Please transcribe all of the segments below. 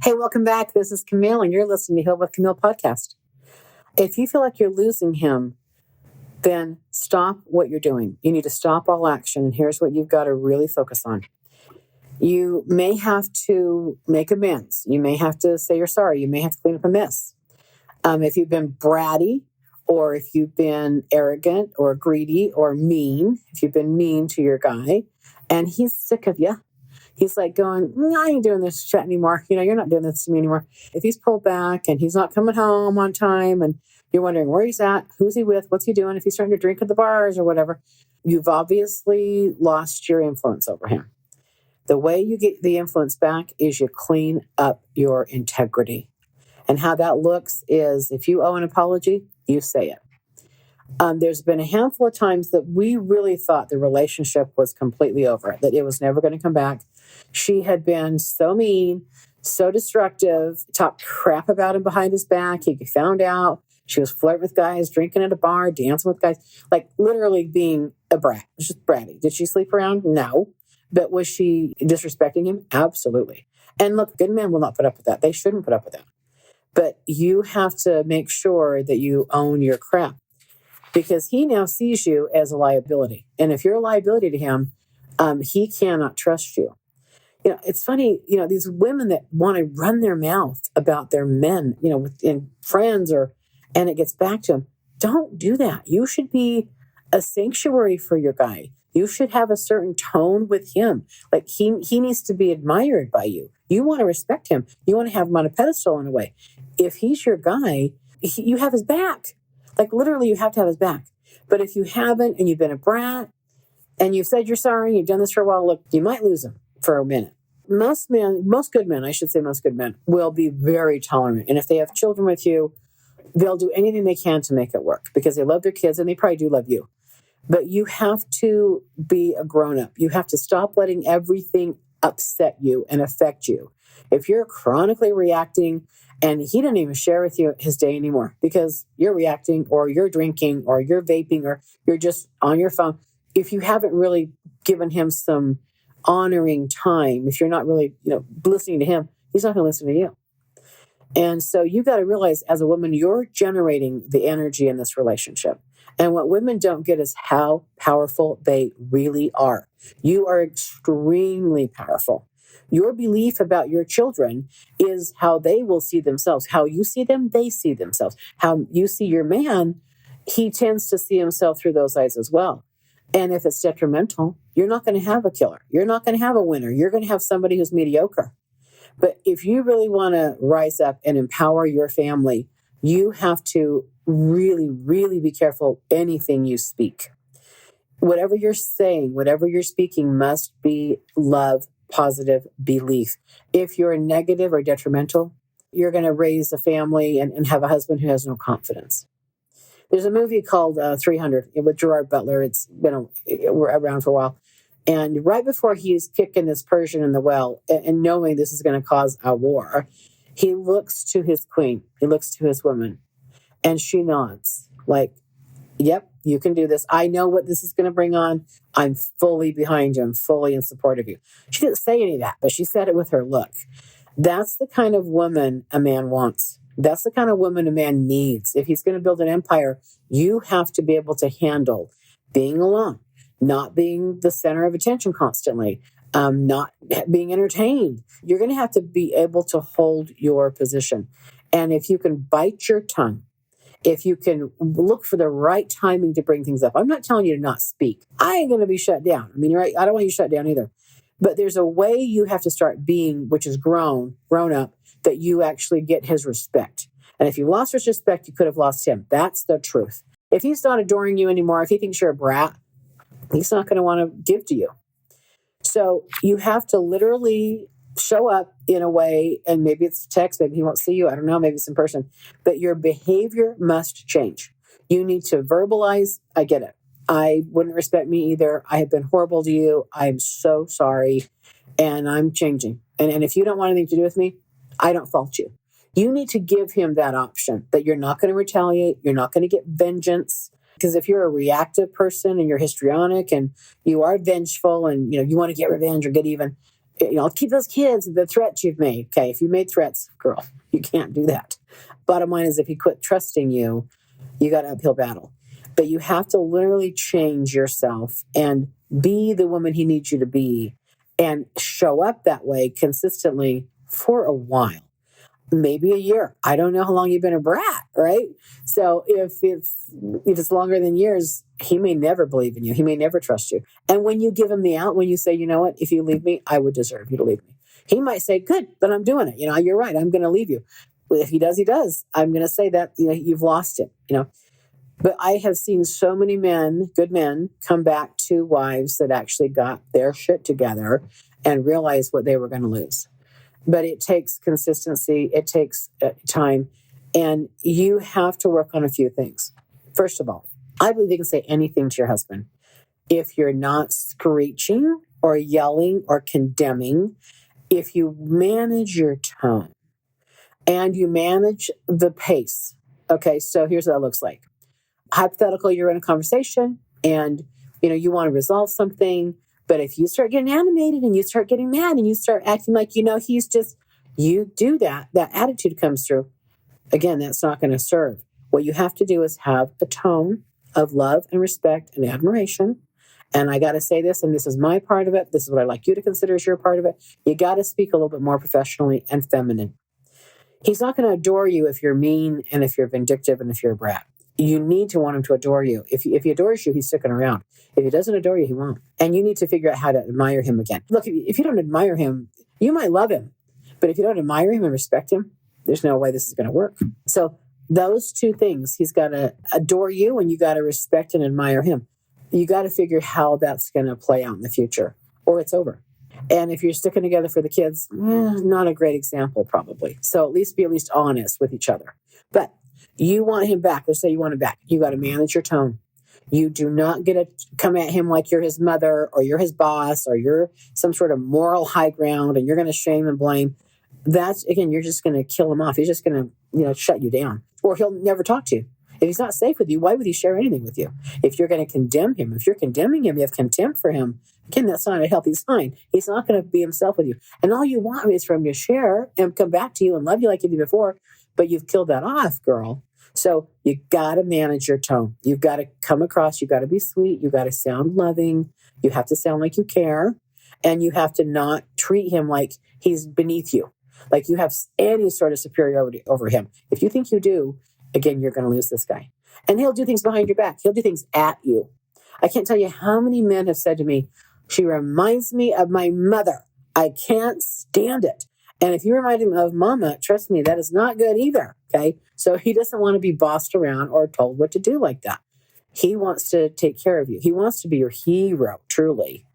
Hey, welcome back. This is Kimile, and you're listening to Heal with Kimile podcast. If you feel like you're losing him, then stop what you're doing. You need to stop all action. And here's what you've got to really focus on. You may have to make amends. You may have to say you're sorry. You may have to clean up a mess. If you've been bratty, or if you've been arrogant or greedy or mean, if you've been mean to your guy and he's sick of you, he's like going, I ain't doing this shit anymore. You're not doing this to me anymore. If he's pulled back and he's not coming home on time and you're wondering where he's at, who's he with, what's he doing, if he's starting to drink at the bars or whatever, you've obviously lost your influence over him. The way you get the influence back is you clean up your integrity. And how that looks is if you owe an apology, you say it. There's been a handful of times that we really thought the relationship was completely over, that it was never going to come back. She had been so mean, so destructive, talked crap about him behind his back. He found out she was flirting with guys, drinking at a bar, dancing with guys, like literally being a brat, just bratty. Did she sleep around? No. But was she disrespecting him? Absolutely. And look, good men will not put up with that. They shouldn't put up with that. But you have to make sure that you own your crap, because he now sees you as a liability. And if you're a liability to him, he cannot trust you. It's funny, these women that want to run their mouth about their men, in friends and it gets back to them. Don't do that. You should be a sanctuary for your guy. You should have a certain tone with him. Like he needs to be admired by you. You want to respect him. You want to have him on a pedestal in a way. If he's your guy, you have his back. Like literally you have to have his back. But if you haven't and you've been a brat and you've said you're sorry, you've done this for a while, look, you might lose him for a minute. Most good men will be very tolerant. And if they have children with you, they'll do anything they can to make it work because they love their kids and they probably do love you. But you have to be a grown-up. You have to stop letting everything upset you and affect you. If you're chronically reacting and he doesn't even share with you his day anymore because you're reacting or you're drinking or you're vaping or you're just on your phone, if you haven't really given him some honoring time, if you're not really, listening to him, he's not going to listen to you. And so you got to realize as a woman, you're generating the energy in this relationship. And what women don't get is how powerful they really are. You are extremely powerful. Your belief about your children is how they will see themselves. How you see them, they see themselves. How you see your man, he tends to see himself through those eyes as well. And if it's detrimental, you're not going to have a killer. You're not going to have a winner. You're going to have somebody who's mediocre. But if you really want to rise up and empower your family, you have to really, really be careful anything you speak. Whatever you're saying, whatever you're speaking must be love, positive belief. If you're negative or detrimental, you're going to raise a family and have a husband who has no confidence. There's a movie called 300 with Gerard Butler. It's been around for a while. And right before he's kicking this Persian in the well and knowing this is going to cause a war, he looks to his queen. He looks to his woman. And she nods like, yep, you can do this. I know what this is going to bring on. I'm fully behind you. I'm fully in support of you. She didn't say any of that, but she said it with her look. That's the kind of woman a man wants. That's the kind of woman a man needs. If he's going to build an empire, you have to be able to handle being alone, not being the center of attention constantly, not being entertained. You're going to have to be able to hold your position. And if you can bite your tongue, if you can look for the right timing to bring things up. I'm not telling you to not speak. I ain't going to be shut down. I mean, right? I don't want you shut down either. But there's a way you have to start being, which is grown up, that you actually get his respect. And if you lost his respect, you could have lost him. That's the truth. If he's not adoring you anymore, if he thinks you're a brat, he's not going to want to give to you. So you have to literally show up in a way, and maybe it's text, maybe he won't see you, I don't know, maybe it's in person, but your behavior must change. You need to verbalize, I get it. I wouldn't respect me either. I have been horrible to you. I'm so sorry, and I'm changing. And if you don't want anything to do with me, I don't fault you. You need to give him that option that you're not going to retaliate. You're not going to get vengeance. Because if you're a reactive person and you're histrionic and you are vengeful and you want to get revenge or get even, I'll keep those kids, the threats you've made. Okay, if you made threats, girl, you can't do that. Bottom line is if he quit trusting you, you got an uphill battle. But you have to literally change yourself and be the woman he needs you to be and show up that way consistently for a while. Maybe a year. I don't know how long you've been a brat, right? So if it's longer than years, he may never believe in you. He may never trust you. And when you give him the out, when you say, you know what, if you leave me, I would deserve you to leave me. He might say, good, then I'm doing it. You're right. I'm going to leave you. If he does, he does. I'm going to say that, you've lost him. But I have seen so many men, good men, come back to wives that actually got their shit together and realized what they were going to lose. But it takes consistency. It takes time. And you have to work on a few things. First of all, I believe you can say anything to your husband. If you're not screeching or yelling or condemning, if you manage your tone and you manage the pace. Okay, so here's what that looks like. Hypothetical, you're in a conversation and you want to resolve something. But if you start getting animated and you start getting mad and you start acting like, he's just, you do that attitude comes through. Again, that's not going to serve. What you have to do is have a tone of love and respect and admiration. And I got to say this, and this is my part of it. This is what I'd like you to consider as your part of it. You got to speak a little bit more professionally and feminine. He's not going to adore you if you're mean and if you're vindictive and if you're a brat. You need to want him to adore you. If he adores you, he's sticking around. If he doesn't adore you, he won't. And you need to figure out how to admire him again. Look, if you don't admire him, you might love him. But if you don't admire him and respect him, there's no way this is going to work. So those two things, he's got to adore you and you got to respect and admire him. You got to figure how that's going to play out in the future or it's over. And if you're sticking together for the kids, not a great example probably. So be at least honest with each other. But you want him back. Let's say you want him back. You got to manage your tone. You do not get to come at him like you're his mother or you're his boss or you're some sort of moral high ground and you're going to shame and blame. That's, again, you're just going to kill him off. He's just going to, shut you down or he'll never talk to you. If he's not safe with you, why would he share anything with you? If you're going to condemn him, if you're condemning him, you have contempt for him. Again, that's not a healthy sign. He's not going to be himself with you. And all you want is for him to share and come back to you and love you like he did before. But you've killed that off, girl. So you got to manage your tone. You've got to come across. You got to be sweet. You got to sound loving. You have to sound like you care. And you have to not treat him like he's beneath you, like you have any sort of superiority over him. If you think you do, again, you're going to lose this guy. And he'll do things behind your back. He'll do things at you. I can't tell you how many men have said to me, she reminds me of my mother. I can't stand it. And if you remind him of mama, trust me, that is not good either. Okay. So he doesn't want to be bossed around or told what to do like that. He wants to take care of you. He wants to be your hero, truly.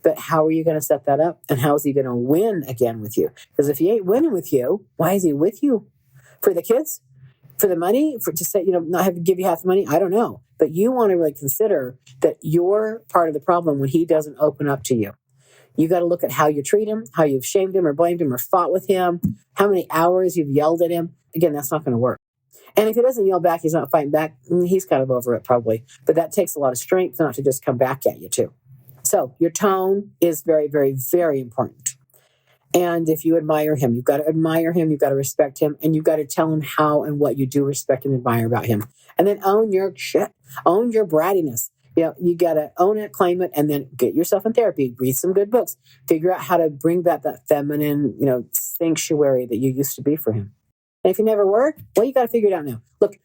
But how are you going to set that up? And how is he going to win again with you? Because if he ain't winning with you, why is he with you? For the kids? For the money? To say, not have to give you half the money? I don't know. But you want to really consider that you're part of the problem when he doesn't open up to you. You got to look at how you treat him, how you've shamed him or blamed him or fought with him, how many hours you've yelled at him. Again, that's not going to work. And if he doesn't yell back, he's not fighting back, he's kind of over it probably. But that takes a lot of strength not to just come back at you too. So your tone is very, very, very important. And if you admire him, you've got to admire him, you've got to respect him, and you've got to tell him how and what you do respect and admire about him. And then own your shit, own your brattiness. You got to own it, claim it, and then get yourself in therapy, read some good books, figure out how to bring back that feminine, sanctuary that you used to be for him. And if you never work, well, you got to figure it out now. Look,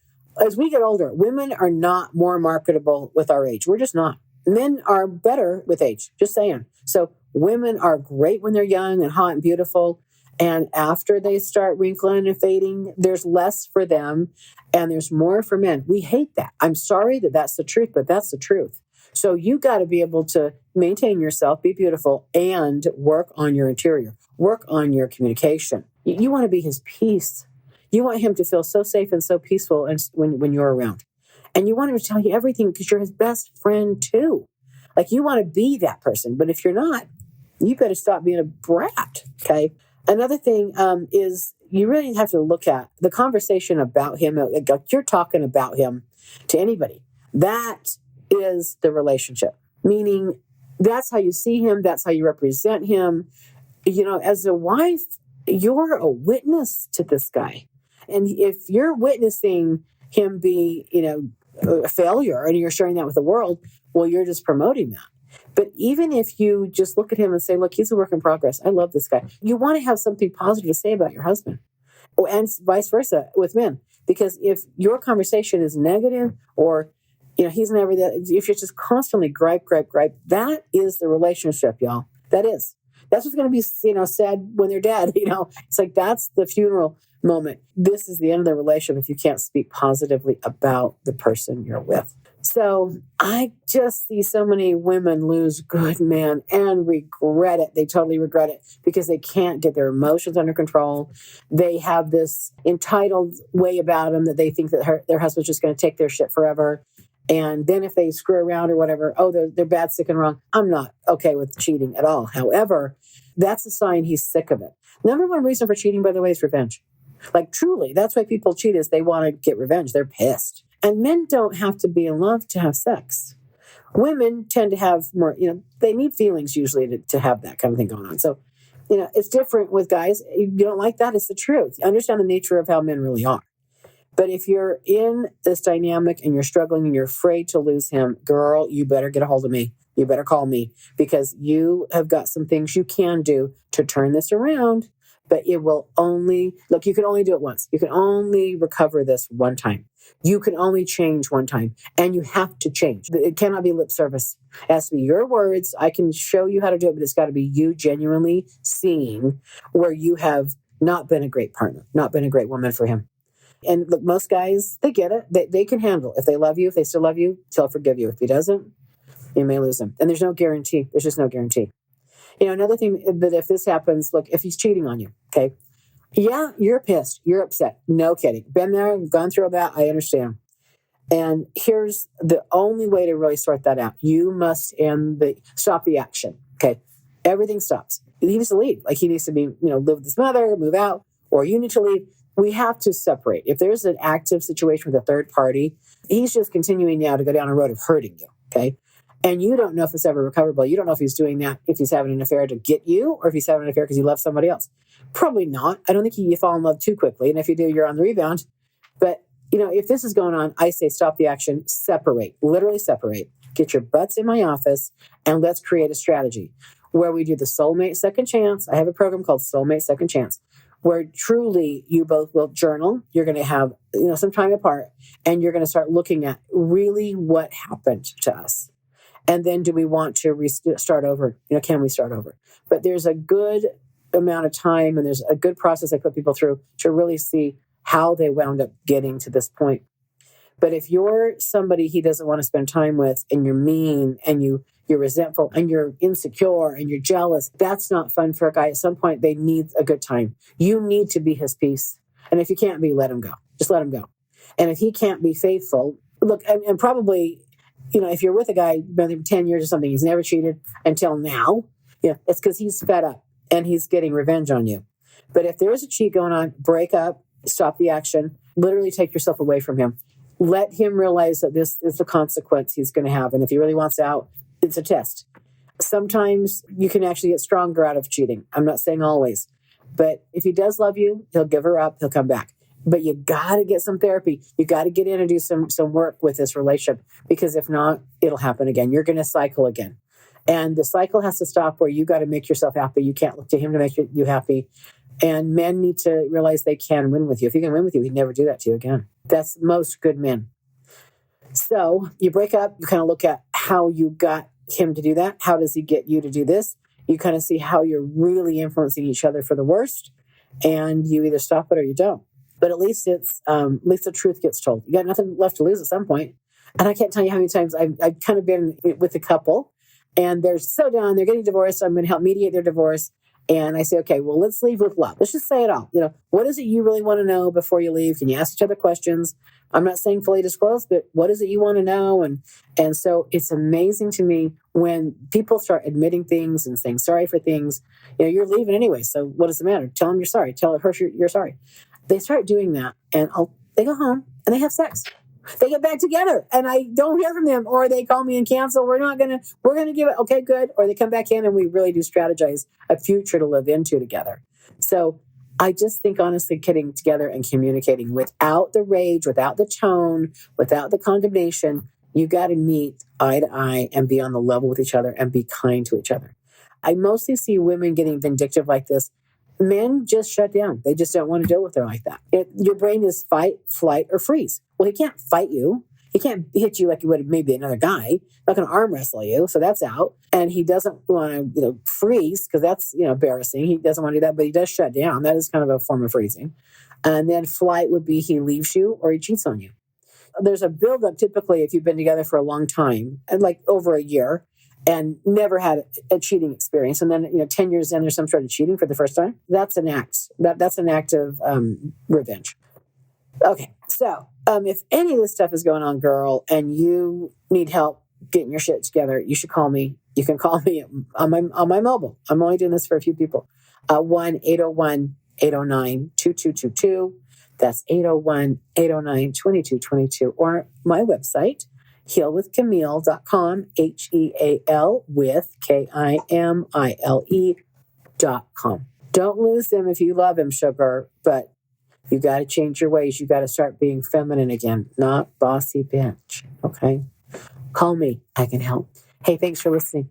as we get older, women are not more marketable with our age. We're just not. Men are better with age, just saying. So women are great when they're young and hot and beautiful. And after they start wrinkling and fading, there's less for them and there's more for men. We hate that. I'm sorry that that's the truth, but that's the truth. So you got to be able to maintain yourself, be beautiful, and work on your interior, work on your communication. You want to be his peace. You want him to feel so safe and so peaceful when you're around. And you want him to tell you everything because you're his best friend too. Like you want to be that person. But if you're not, you better stop being a brat, okay? Another thing is you really have to look at the conversation about him. Like you're talking about him to anybody. That is the relationship, meaning that's how you see him. That's how you represent him. as a wife, you're a witness to this guy. And if you're witnessing him be, a failure and you're sharing that with the world, well, you're just promoting that. But even if you just look at him and say, look, he's a work in progress. I love this guy. You want to have something positive to say about your husband. And vice versa with men. Because if your conversation is negative or, he's never that, if you're just constantly gripe, that is the relationship, y'all. That is. That's what's going to be, sad when they're dead. It's like that's the funeral moment. This is the end of the relationship if you can't speak positively about the person you're with. So I just see so many women lose good men and regret it. They totally regret it because they can't get their emotions under control. They have this entitled way about them that they think that their husband's just going to take their shit forever. And then if they screw around or whatever, they're bad, sick, and wrong. I'm not okay with cheating at all. However, that's a sign he's sick of it. Number one reason for cheating, by the way, is revenge. Like truly, that's why people cheat is they want to get revenge. They're pissed. And men don't have to be in love to have sex. Women tend to have more, they need feelings usually to have that kind of thing going on. So, it's different with guys. You don't like that. It's the truth. Understand the nature of how men really are. But if you're in this dynamic and you're struggling and you're afraid to lose him, girl, you better get a hold of me. You better call me because you have got some things you can do to turn this around. But it will only, you can only do it once. You can only recover this one time. You can only change one time. And you have to change. It cannot be lip service. It has to be your words. I can show you how to do it, but it's got to be you genuinely seeing where you have not been a great partner, not been a great woman for him. And look, most guys, they get it. They can handle it. If they love you, if they still love you, he'll forgive you. If he doesn't, you may lose him. And there's no guarantee. There's just no guarantee. Another thing that if this happens, look, if he's cheating on you, okay? Yeah, you're pissed. You're upset. No kidding. Been there, gone through all that. I And here's the only way to really sort that out. You must stop the action, okay? Everything stops. He needs to leave. Like he needs to be, live with his mother, move out, or you need to leave. We have to separate. If there's an active situation with a third party, he's just continuing now to go down a road of hurting you, okay? And you don't know if it's ever recoverable. You don't know if he's doing that, if he's having an affair to get you, or if he's having an affair because he loves somebody else. Probably not. I don't think you fall in love too quickly. And if you do, you're on the rebound. But, if this is going on, I say stop the action, separate, literally separate. Get your butts in my office and let's create a strategy where we do the soulmate second chance. I have a program called Soulmate Second Chance, where truly you both will journal. You're going to have, some time apart, and you're going to start looking at really what happened to us. And then do we want to start over? Can we start over? But there's a good amount of time and there's a good process I put people through to really see how they wound up getting to this point. But if you're somebody he doesn't want to spend time with and you're mean and you're resentful and you're insecure and you're jealous, that's not fun for a guy. At some point, they need a good time. You need to be his peace. And if you can't be, let him go. Just let him go. And if he can't be faithful, look, and probably, if you're with a guy, been 10 years or something, he's never cheated until now, it's because he's fed up and he's getting revenge on you. But if there is a cheat going on, break up, stop the action, literally take yourself away from him. Let him realize that this is the consequence he's going to have. And if he really wants out, it's a test. Sometimes you can actually get stronger out of cheating. I'm not saying always. But if he does love you, he'll give her up, he'll come back. But you got to get some therapy. You got to get in and do some work with this relationship, because if not, it'll happen again. You're going to cycle again. And the cycle has to stop where you got to make yourself happy. You can't look to him to make you happy. And men need to realize they can win with you. If he can win with you, he'd never do that to you again. That's most good men. So you break up, you kind of look at how you got him to do that. How does he get you to do this? You kind of see how you're really influencing each other for the worst. And you either stop it or you don't. But at least at least the truth gets told. You got nothing left to lose at some point. And I can't tell you how many times I've kind of been with a couple and they're so down, they're getting divorced. I'm going to help mediate their divorce. And I say, okay, well, let's leave with love. Let's just say it all. What is it you really want to know before you leave? Can you ask each other questions? I'm not saying fully disclose, but what is it you want to know? And so it's amazing to me when people start admitting things and saying sorry for things. You're leaving anyway, so what does it matter? Tell them you're sorry. Tell her you're sorry. They start doing that, and they go home and they have sex. They get back together and I don't hear from them, or they call me and cancel. We're going to give it. Okay, good. Or they come back in and we really do strategize a future to live into together. So I just think honestly, getting together and communicating without the rage, without the tone, without the condemnation, you got to meet eye to eye and be on the level with each other and be kind to each other. I mostly see women getting vindictive like this. Men just shut down. They just don't want to deal with her like that. Your brain is fight, flight, or freeze. Well, he can't fight you. He can't hit you like he would maybe another guy. Not going to arm wrestle you, so that's out. And he doesn't want to, freeze because that's embarrassing. He doesn't want to do that, but he does shut down. That is kind of a form of freezing. And then flight would be he leaves you or he cheats on you. There's a buildup typically if you've been together for a long time, and like over a year, and never had a cheating experience. And then, 10 years in, there's some sort of cheating for the first time. That's an act. That's an act of revenge. Okay. So if any of this stuff is going on, girl, and you need help getting your shit together, you should call me. You can call me on my mobile. I'm only doing this for a few people. 1-801-809-2222. That's 801-809-2222. Or my website, healwithkimile.com, HEAL with KIMILE.com. Don't lose them if you love him, sugar, but you got to change your ways. You got to start being feminine again, not bossy bitch. Okay? Call me. I can help. Hey, thanks for listening.